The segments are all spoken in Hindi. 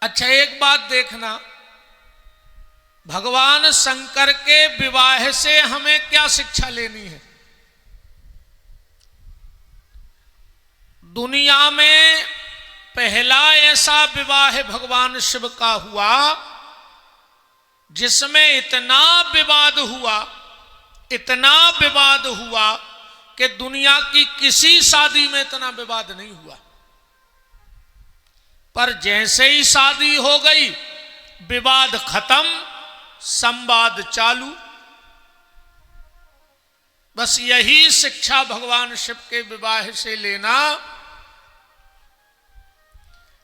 अच्छा, एक बात देखना, भगवान शंकर के विवाह से हमें क्या शिक्षा लेनी है? दुनिया में पहला ऐसा विवाह भगवान शिव का हुआ जिसमें इतना विवाद हुआ कि दुनिया की किसी शादी में इतना विवाद नहीं हुआ। पर जैसे ही शादी हो गई, विवाद खत्म, संवाद चालू। बस यही शिक्षा भगवान शिव के विवाह से लेना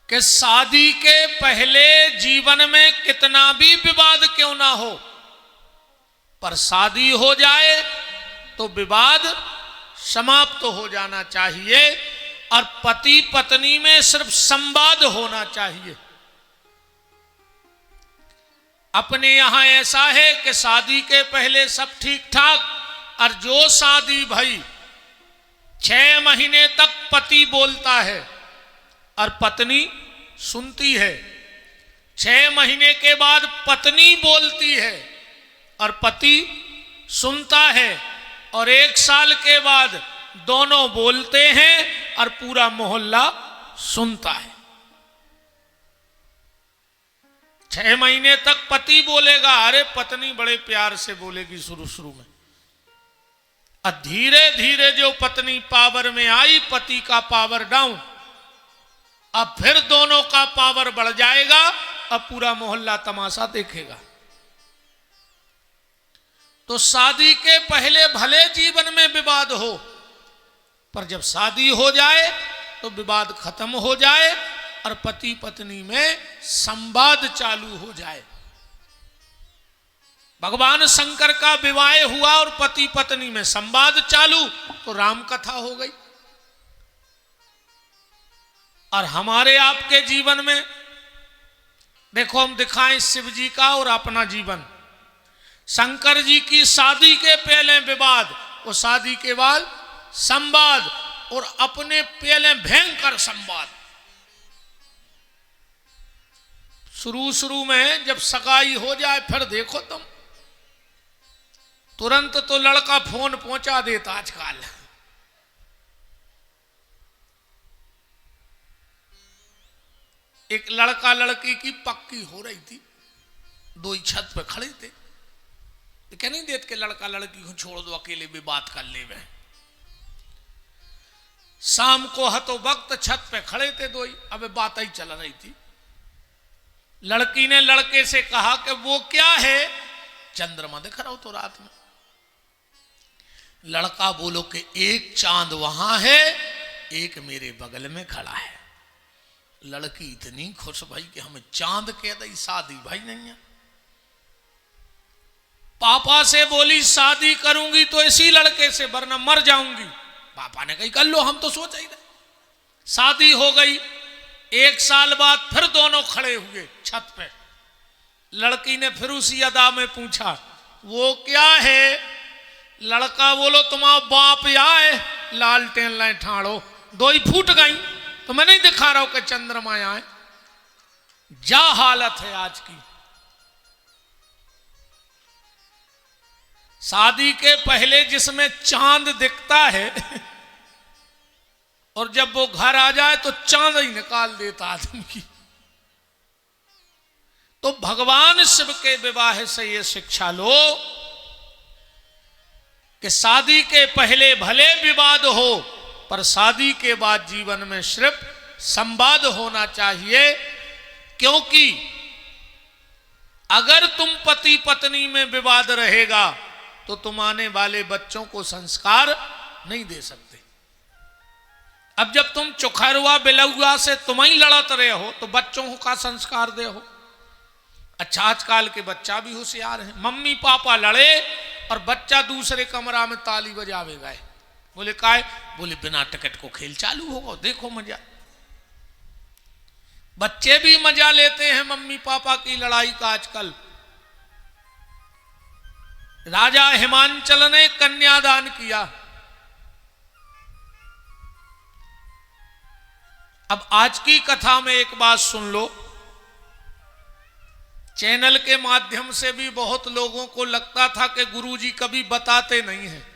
कि शादी के पहले जीवन में कितना भी विवाद क्यों ना हो, पर शादी हो जाए तो विवाद समाप्त हो जाना चाहिए और पति पत्नी में सिर्फ संवाद होना चाहिए। अपने यहां ऐसा है कि शादी के पहले सब ठीक ठाक, और जो शादी भई 6 महीने तक पति बोलता है और पत्नी सुनती है, 6 महीने के बाद पत्नी बोलती है और पति सुनता है, और 1 साल के बाद दोनों बोलते हैं और पूरा मोहल्ला सुनता है। 6 महीने तक पति बोलेगा, अरे पत्नी बड़े प्यार से बोलेगी शुरू में, और धीरे धीरे जो पत्नी पावर में आई, पति का पावर डाउन, अब फिर दोनों का पावर बढ़ जाएगा, अब पूरा मोहल्ला तमाशा देखेगा। तो शादी के पहले भले जीवन में विवाद हो, पर जब शादी हो जाए तो विवाद खत्म हो जाए और पति पत्नी में संवाद चालू हो जाए। भगवान शंकर का विवाह हुआ और पति पत्नी में संवाद चालू, तो राम कथा हो गई। और हमारे आपके जीवन में देखो, हम दिखाएं शिव जी का और अपना जीवन। शंकर जी की शादी के पहले विवाद, और शादी के बाद संवाद, और अपने पहले भयंकर संवाद। शुरू में जब सगाई हो जाए, फिर देखो तुम, तुरंत तो लड़का फोन पहुंचा देता। आजकल एक लड़का लड़की की पक्की हो रही थी, 2 ही छत पे खड़े थे, क्या नहीं देते कि लड़का लड़की को छोड़ दो, अकेले भी बात कर ले। वे शाम को हतो वक्त छत पे खड़े थे 2 ही, अब बात ही चल रही थी। लड़की ने लड़के से कहा कि वो क्या है? चंद्रमा दिख रहा हो तो रात में। लड़का बोलो कि एक चांद वहां है, एक मेरे बगल में खड़ा है। लड़की इतनी खुश भाई कि हमें चांद कह दी, शादी भाई नहीं है। पापा से बोली शादी करूंगी तो इसी लड़के से, वरना मर जाऊंगी। पापा ने कही कर लो, हम तो सोच ही रहे। शादी हो गई। 1 साल बाद फिर दोनों खड़े हुए छत पे। लड़की ने फिर उसी अदा में पूछा, वो क्या है? लड़का बोलो तुम्हारा बाप आए, लालटेन लाए ठाड़ो, 2 ही फूट गई। तो मैं नहीं दिखा रहा हूं कि चंद्रमा आए। जा हालत है आज की। शादी के पहले जिसमें चांद दिखता है और जब वो घर आ जाए तो चांद ही निकाल देता आदमी की। तो भगवान शिव के विवाह से ये शिक्षा लो कि शादी के पहले भले विवाद हो, पर शादी के बाद जीवन में सिर्फ संवाद होना चाहिए। क्योंकि अगर तुम पति पत्नी में विवाद रहेगा तो तुम आने वाले बच्चों को संस्कार नहीं दे सकते। अब जब तुम चुखरुआ बिलौआ से तुम ही लड़त रहे हो तो बच्चों का संस्कार दे हो। अच्छा, आजकल के बच्चा भी होशियार है। मम्मी पापा लड़े और बच्चा दूसरे कमरा में ताली बजावे गए। बोले काय? बोले बिना टिकट को खेल चालू होगा, देखो मजा। बच्चे भी मजा लेते हैं मम्मी पापा की लड़ाई का आजकल। राजा हिमांचल ने कन्यादान किया। अब आज की कथा में एक बात सुन लो चैनल के माध्यम से भी बहुत लोगों को लगता था कि गुरुजी कभी बताते नहीं हैं।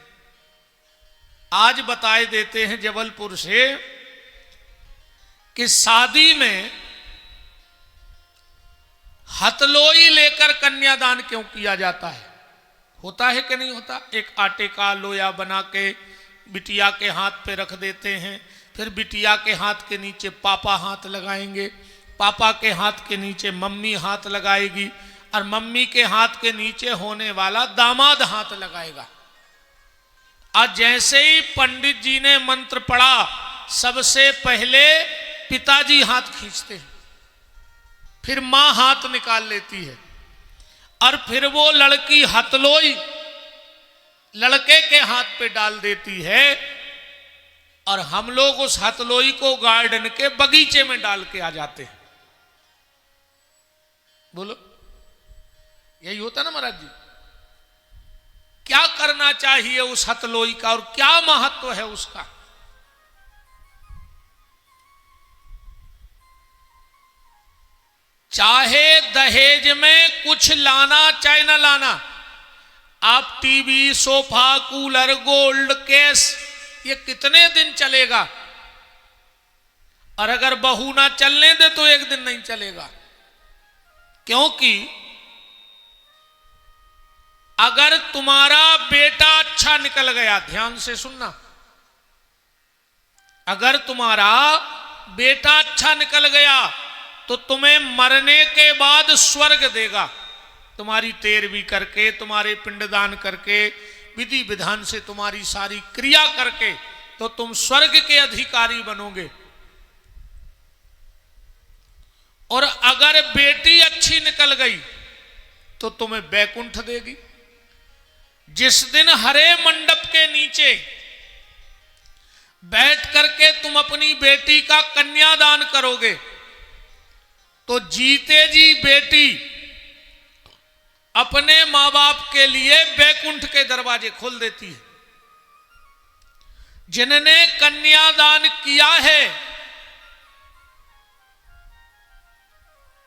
आज बताए देते हैं जबलपुर से कि शादी में हथलोई लेकर कन्यादान क्यों किया जाता है। होता है कि नहीं होता। एक आटे का लोया बना के बिटिया के हाथ पे रख देते हैं, फिर बिटिया के हाथ के नीचे पापा हाथ लगाएंगे, पापा के हाथ के नीचे मम्मी हाथ लगाएगी और मम्मी के हाथ के नीचे होने वाला दामाद हाथ लगाएगा। आज जैसे ही पंडित जी ने मंत्र पढ़ा, सबसे पहले पिताजी हाथ खींचते हैं, फिर मां हाथ निकाल लेती है और फिर वो लड़की हथलोई लड़के के हाथ पे डाल देती है और हम लोग उस हथलोई को गार्डन के बगीचे में डाल के आ जाते हैं। बोलो, यही होता ना महाराज जी। क्या करना चाहिए उस हथलोई का और क्या महत्व है उसका। चाहे दहेज में कुछ लाना चाहे ना लाना, आप TV, sofa, cooler, gold, cash, ये कितने दिन चलेगा। और अगर बहू ना चलने दे तो एक दिन नहीं चलेगा। क्योंकि अगर तुम्हारा बेटा अच्छा निकल गया, ध्यान से सुनना, अगर तुम्हारा बेटा अच्छा निकल गया तो तुम्हें मरने के बाद स्वर्ग देगा। तुम्हारी तेरहवीं करके, तुम्हारे पिंडदान करके, विधि विधान से तुम्हारी सारी क्रिया करके तो तुम स्वर्ग के अधिकारी बनोगे। और अगर बेटी अच्छी निकल गई तो तुम्हें बैकुंठ देगी। जिस दिन हरे मंडप के नीचे बैठ करके तुम अपनी बेटी का कन्यादान करोगे तो जीते जी बेटी अपने मां बाप के लिए बैकुंठ के दरवाजे खोल देती है। जिन्होंने कन्यादान किया है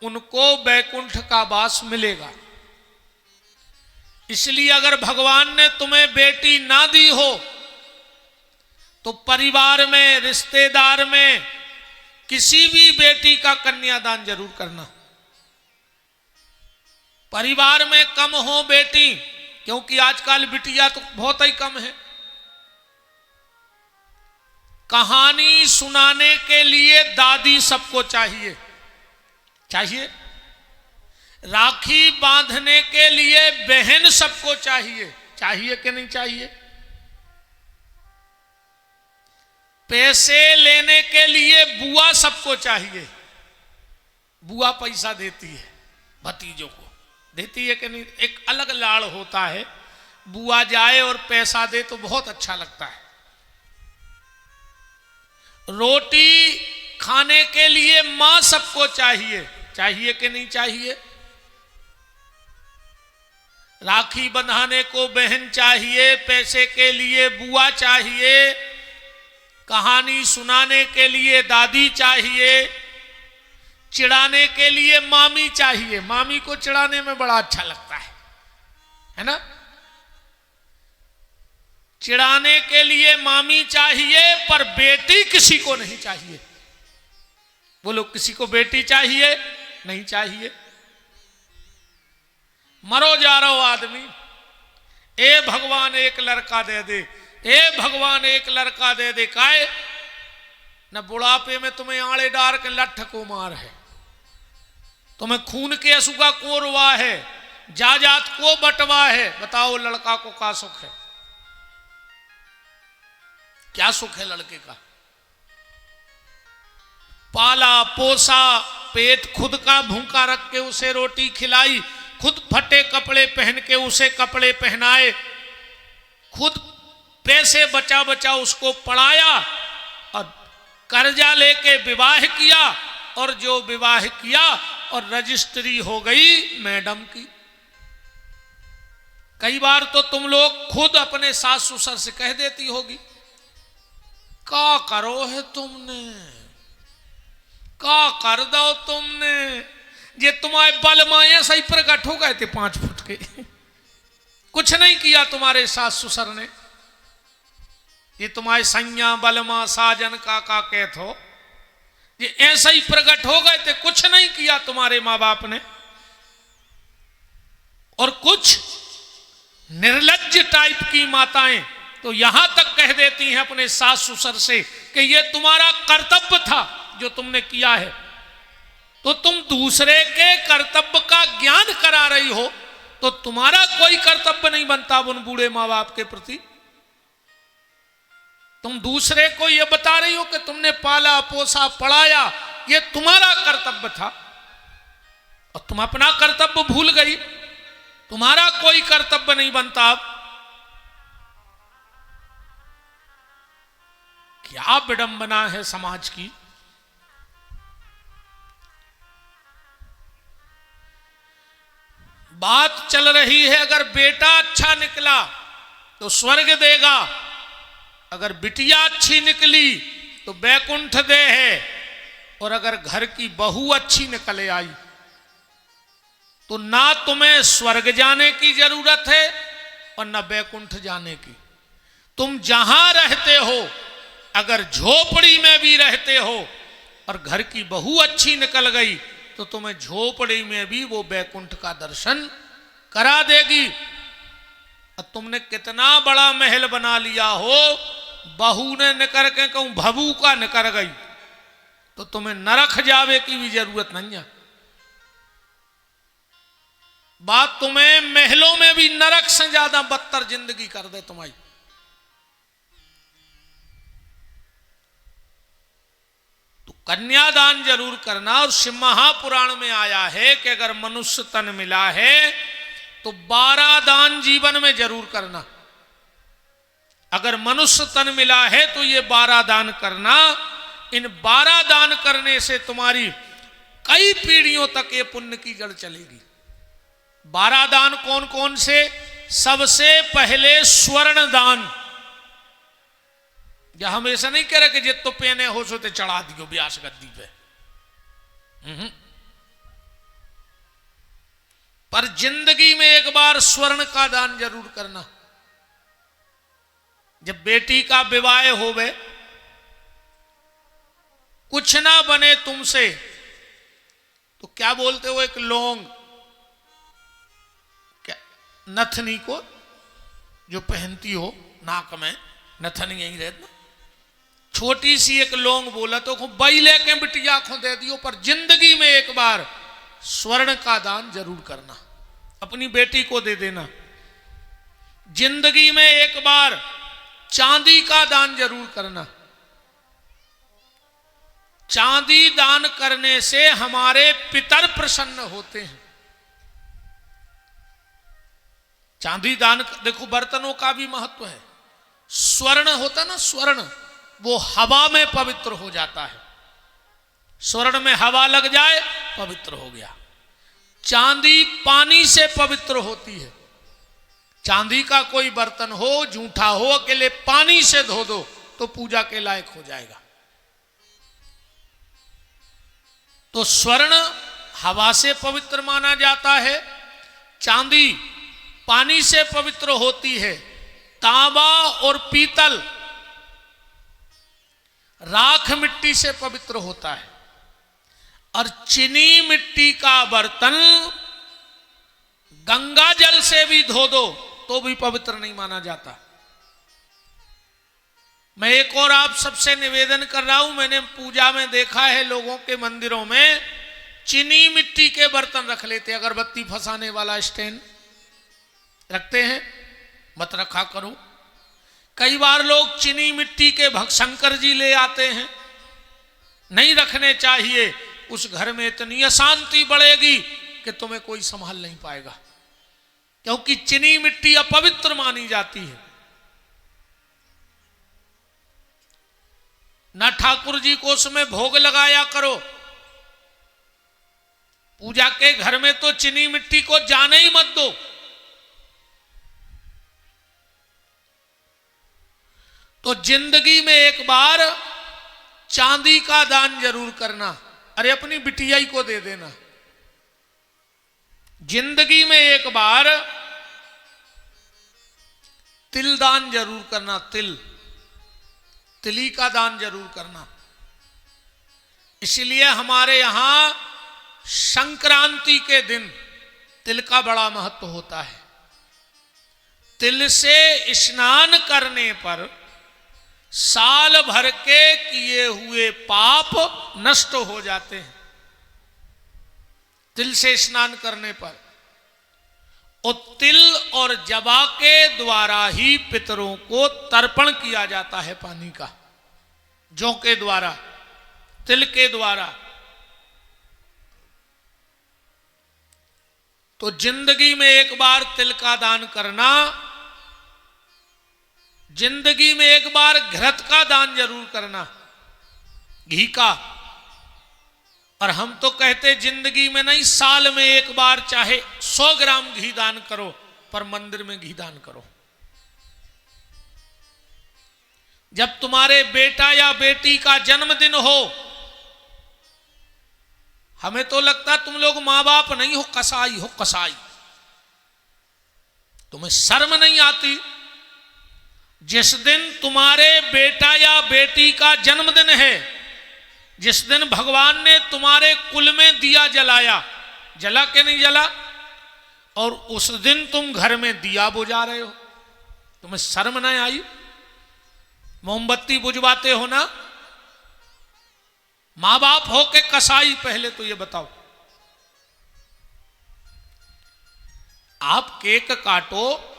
उनको बैकुंठ का वास मिलेगा। इसलिए अगर भगवान ने तुम्हें बेटी ना दी हो तो परिवार में, रिश्तेदार में किसी भी बेटी का कन्यादान जरूर करना। परिवार में कम हो बेटी, क्योंकि आजकल बिटिया तो बहुत ही कम है। कहानी सुनाने के लिए दादी सबको चाहिए, चाहिए। राखी बांधने के लिए बहन सबको चाहिए, चाहिए कि नहीं चाहिए। पैसे लेने के लिए बुआ सबको चाहिए। बुआ पैसा देती है, भतीजों को देती है कि नहीं। एक अलग लाड़ होता है, बुआ जाए और पैसा दे तो बहुत अच्छा लगता है। रोटी खाने के लिए मां सबको चाहिए, चाहिए कि नहीं चाहिए। राखी बंधाने को बहन चाहिए, पैसे के लिए बुआ चाहिए, कहानी सुनाने के लिए दादी चाहिए, चिढ़ाने के लिए मामी चाहिए। मामी को चिढ़ाने में बड़ा अच्छा लगता है ना। चिढ़ाने के लिए मामी चाहिए, पर बेटी किसी को नहीं चाहिए। बोलो, किसी को बेटी चाहिए नहीं चाहिए। मरो जा रहा हो आदमी, ए भगवान एक लड़का दे दे, ए भगवान एक लड़का दे दे। काहे न बुढ़ापे में तुम्हें आड़े डार के लठ को मार है, तुम्हें खून के असुगा कोरवा है, जायदाद को बंटवा है। बताओ लड़का को क्या सुख है, क्या सुख है लड़के का। पाला पोसा, पेट खुद का भूखा रख के उसे रोटी खिलाई, खुद फटे कपड़े पहन के उसे कपड़े पहनाए, खुद पैसे बचा बचा उसको पढ़ाया और कर्जा लेके विवाह किया, और जो विवाह किया और रजिस्ट्री हो गई मैडम की। कई बार तो तुम लोग खुद अपने सास ससुर से कह देती होगी, क्या करो है तुमने, क्या कर दो तुमने, ये तुम्हारे बल माया सही प्रकट हो गए थे 5 फुट के। कुछ नहीं किया तुम्हारे सास ससुर ने, ये तुम्हारे सैया बलमा साजन काका कहत हो, ये ऐसा ही प्रकट हो गए थे, कुछ नहीं किया तुम्हारे माँ बाप ने। और कुछ निर्लज्ज टाइप की माताएं तो यहां तक कह देती हैं अपने सास ससुर से कि ये तुम्हारा कर्तव्य था जो तुमने किया है। तो तुम दूसरे के कर्तव्य का ज्ञान करा रही हो, तो तुम्हारा कोई कर्तव्य नहीं बनता उन बूढ़े माँ बाप के प्रति। तुम दूसरे को यह बता रही हो कि तुमने पाला पोसा पढ़ाया, यह तुम्हारा कर्तव्य था, और तुम अपना कर्तव्य भूल गई। तुम्हारा कोई कर्तव्य नहीं बनता। अब क्या विडंबना है समाज की। बात चल रही है, अगर बेटा अच्छा निकला तो स्वर्ग देगा, अगर बिटिया अच्छी निकली तो बैकुंठ दे है, और अगर घर की बहू अच्छी निकले आई तो ना तुम्हें स्वर्ग जाने की जरूरत है और ना बैकुंठ जाने की। तुम जहां रहते हो, अगर झोपड़ी में भी रहते हो और घर की बहू अच्छी निकल गई तो तुम्हें झोपड़ी में भी वो बैकुंठ का दर्शन करा देगी। और तुमने कितना बड़ा महल बना लिया हो, बहू ने निकर के कहूं भबू का निकर गई तो तुम्हें नरक जावे की भी जरूरत नहीं है। बात तुम्हें महलों में भी नरक से ज्यादा बदतर जिंदगी कर दे तुम्हारी। तो कन्यादान जरूर करना। और शिव महापुराण में आया है कि अगर मनुष्य तन मिला है तो 12 दान जीवन में जरूर करना। अगर मनुष्य तन मिला है तो ये 12 दान करना। इन 12 दान करने से तुम्हारी कई पीढ़ियों तक ये पुण्य की जड़ चलेगी। 12 दान कौन कौन से? सबसे पहले स्वर्ण दान। या हम ऐसा नहीं कह रहे कि जित तो पहने हो सो ते चढ़ा दियो ब्यास गद्दी पे, पर जिंदगी में एक बार स्वर्ण का दान जरूर करना। जब बेटी का विवाह होवे, कुछ ना बने तुमसे तो क्या बोलते हो, एक लौंग, क्या नथनी को जो पहनती हो नाक में, नथनी यही रहती, छोटी सी एक लौंग बोला तो बई लेके बिटिया को दे दियो। पर जिंदगी में एक बार स्वर्ण का दान जरूर करना, अपनी बेटी को दे देना। जिंदगी में एक बार चांदी का दान जरूर करना। चांदी दान करने से हमारे पितर प्रसन्न होते हैं। चांदी दान, देखो बर्तनों का भी महत्व है। स्वर्ण होता ना, स्वर्ण वो हवा में पवित्र हो जाता है। स्वर्ण में हवा लग जाए पवित्र हो गया। चांदी पानी से पवित्र होती है। चांदी का कोई बर्तन हो, जूठा हो, अकेले पानी से धो दो तो पूजा के लायक हो जाएगा। तो स्वर्ण हवा से पवित्र माना जाता है, चांदी पानी से पवित्र होती है, तांबा और पीतल राख मिट्टी से पवित्र होता है, और चीनी मिट्टी का बर्तन गंगा जल से भी धो दो तो भी पवित्र नहीं माना जाता। मैं एक और आप सबसे निवेदन कर रहा हूं, मैंने पूजा में देखा है लोगों के मंदिरों में चीनी मिट्टी के बर्तन रख लेते, अगरबत्ती फंसाने वाला स्टैंड रखते हैं, मत रखा करो। कई बार लोग चीनी मिट्टी के शंकर जी ले आते हैं, नहीं रखने चाहिए। उस घर में इतनी अशांति बढ़ेगी कि तुम्हें कोई संभाल नहीं पाएगा, क्योंकि चीनी मिट्टी अपवित्र मानी जाती है। ना ठाकुर जी को उसमें भोग लगाया करो। पूजा के घर में तो चीनी मिट्टी को जाने ही मत दो। तो जिंदगी में एक बार चांदी का दान जरूर करना। अरे अपनी बिटिया को दे देना, जिंदगी में एक बार तिल दान जरूर करना, तिली का दान जरूर करना। इसलिए हमारे यहां संक्रांति के दिन तिल का बड़ा महत्व होता है। तिल से स्नान करने पर साल भर के किए हुए पाप नष्ट हो जाते हैं। तिल से स्नान करने पर, और तिल और जवा के द्वारा ही पितरों को तर्पण किया जाता है पानी का, जौ के द्वारा, तिल के द्वारा। तो जिंदगी में एक बार तिल का दान करना, जिंदगी में एक बार घृत का दान जरूर करना, घी का। और हम तो कहते जिंदगी में नहीं, साल में एक बार चाहे 100 ग्राम घी दान करो, पर मंदिर में घी दान करो। जब तुम्हारे बेटा या बेटी का जन्मदिन हो, हमें तो लगता तुम लोग मां बाप नहीं हो, कसाई हो, कसाई। तुम्हें शर्म नहीं आती? जिस दिन तुम्हारे बेटा या बेटी का जन्मदिन है, जिस दिन भगवान ने तुम्हारे कुल में दिया जलाया, जला के नहीं जला, और उस दिन तुम घर में दिया बुझा रहे हो, तुम्हें शर्म नहीं आई? मोमबत्ती बुझवाते हो ना? मां बाप हो के कसाई? पहले तो ये बताओ। आप केक काटो,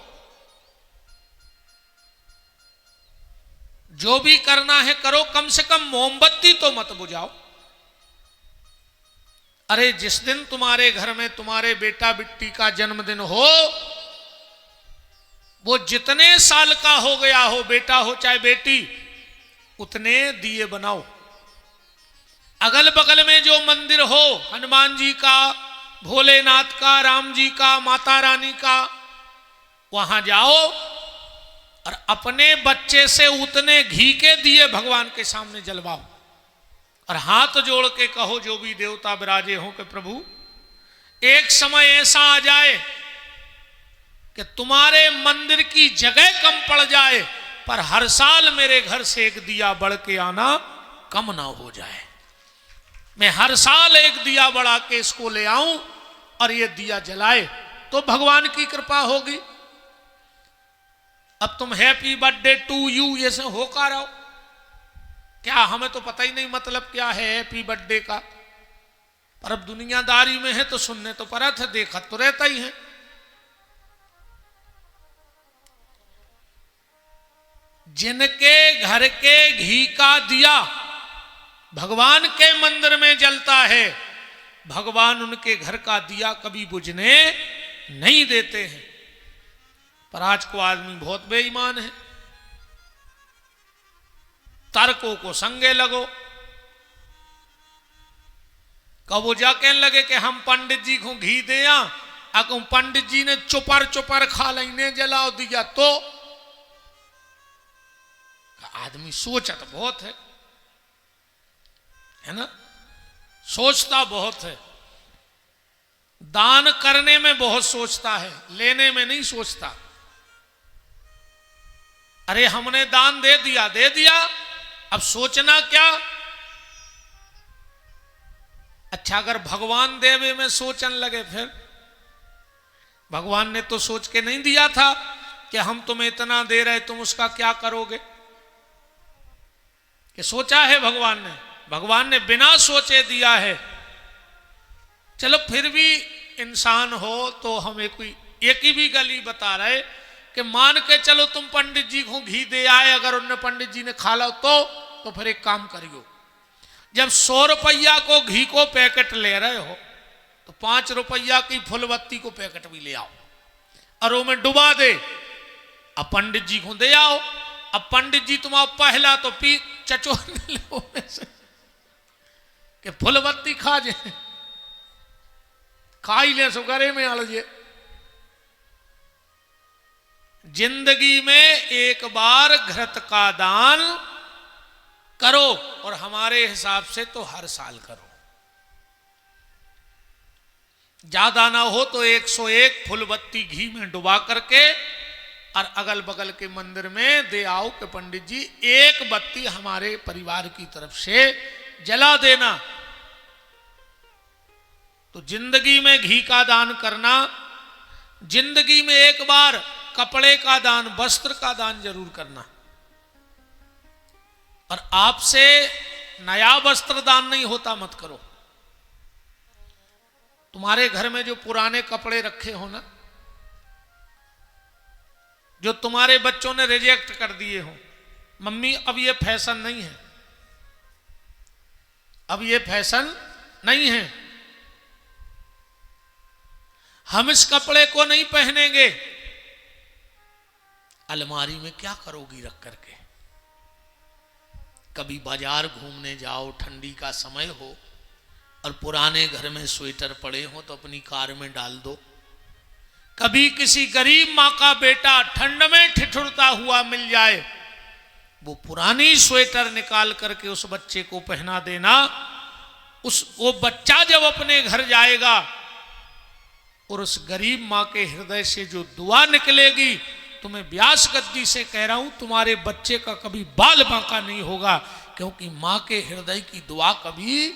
जो भी करना है करो, कम से कम मोमबत्ती तो मत बुझाओ। अरे जिस दिन तुम्हारे घर में तुम्हारे बेटा बेटी का जन्मदिन हो, वो जितने साल का हो गया हो, बेटा हो चाहे बेटी, उतने दिए बनाओ। अगल बगल में जो मंदिर हो, हनुमान जी का, भोलेनाथ का, राम जी का, माता रानी का, वहां जाओ और अपने बच्चे से उतने घी के दिए भगवान के सामने जलवाओ, और हाथ जोड़ के कहो जो भी देवता विराजे हो कि प्रभु एक समय ऐसा आ जाए कि तुम्हारे मंदिर की जगह कम पड़ जाए, पर हर साल मेरे घर से एक दिया बढ़ के आना कम ना हो जाए। मैं हर साल एक दिया बढ़ा के इसको ले आऊं और ये दिया जलाए, तो भगवान की कृपा होगी। अब तुम हैप्पी बर्थडे टू यू ये सब हो का रहो क्या? हमें तो पता ही नहीं मतलब क्या है हैप्पी बर्थडे का, पर अब दुनियादारी में है तो सुनने तो परत है, देखा तो रहता ही है। जिनके घर के घी का दिया भगवान के मंदिर में जलता है, भगवान उनके घर का दिया कभी बुझने नहीं देते हैं। पर आज को आदमी बहुत बेईमान है। तर्कों को संगे लगो, कबो जा कहने लगे कि हम पंडित जी को घी दे आको पंडित जी ने चुपर चुपर खा लेने जलाओ दिया, तो आदमी सोचा तो बहुत है ना, सोचता बहुत है। दान करने में बहुत सोचता है, लेने में नहीं सोचता। अरे हमने दान दे दिया, अब सोचना क्या? अच्छा अगर भगवान देवे में सोचने लगे, फिर भगवान ने तो सोच के नहीं दिया था कि हम तुम्हें इतना दे रहे, तुम उसका क्या करोगे? कि सोचा है भगवान ने? भगवान ने बिना सोचे दिया है। चलो फिर भी इंसान हो तो हमें कोई एक ही भी गली बता रहे कि मान के चलो तुम पंडित जी को घी दे आए, अगर उनने पंडित जी ने खा लो तो फिर एक काम करियो, जब 100 रुपया को घी को पैकेट ले रहे हो तो 5 रुपया की फुलबत्ती को पैकेट भी ले आओ और वो में डुबा दे, अब पंडित जी को दे आओ। अब पंडित जी तुम्हारा पहला तो पी चचोर ले से कि फुलबत्ती खा जाए, खा ही ले सो गरे में आल जे। जिंदगी में एक बार घृत का दान करो, और हमारे हिसाब से तो हर साल करो। ज्यादा ना हो तो 101 फुल बत्ती घी में डुबा करके और अगल बगल के मंदिर में दे आओ कि पंडित जी एक बत्ती हमारे परिवार की तरफ से जला देना। तो जिंदगी में घी का दान करना, जिंदगी में एक बार कपड़े का दान, वस्त्र का दान जरूर करना। और आपसे नया वस्त्र दान नहीं होता, मत करो। तुम्हारे घर में जो पुराने कपड़े रखे हो ना, जो तुम्हारे बच्चों ने रिजेक्ट कर दिए हो, मम्मी अब ये फैशन नहीं है, अब ये फैशन नहीं है, हम इस कपड़े को नहीं पहनेंगे, अलमारी में क्या करोगी रख करके? कभी बाजार घूमने जाओ, ठंडी का समय हो और पुराने घर में स्वेटर पड़े हो तो अपनी कार में डाल दो। कभी किसी गरीब माँ का बेटा ठंड में ठिठुरता हुआ मिल जाए, वो पुरानी स्वेटर निकाल करके उस बच्चे को पहना देना। वो बच्चा जब अपने घर जाएगा और उस गरीब माँ के हृदय से जो दुआ निकलेगी, तुम्हें व्यास गद्दी से कह रहा हूं, तुम्हारे बच्चे का कभी बाल बांका नहीं होगा, क्योंकि माँ के हृदय की दुआ कभी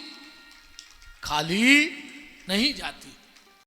खाली नहीं जाती।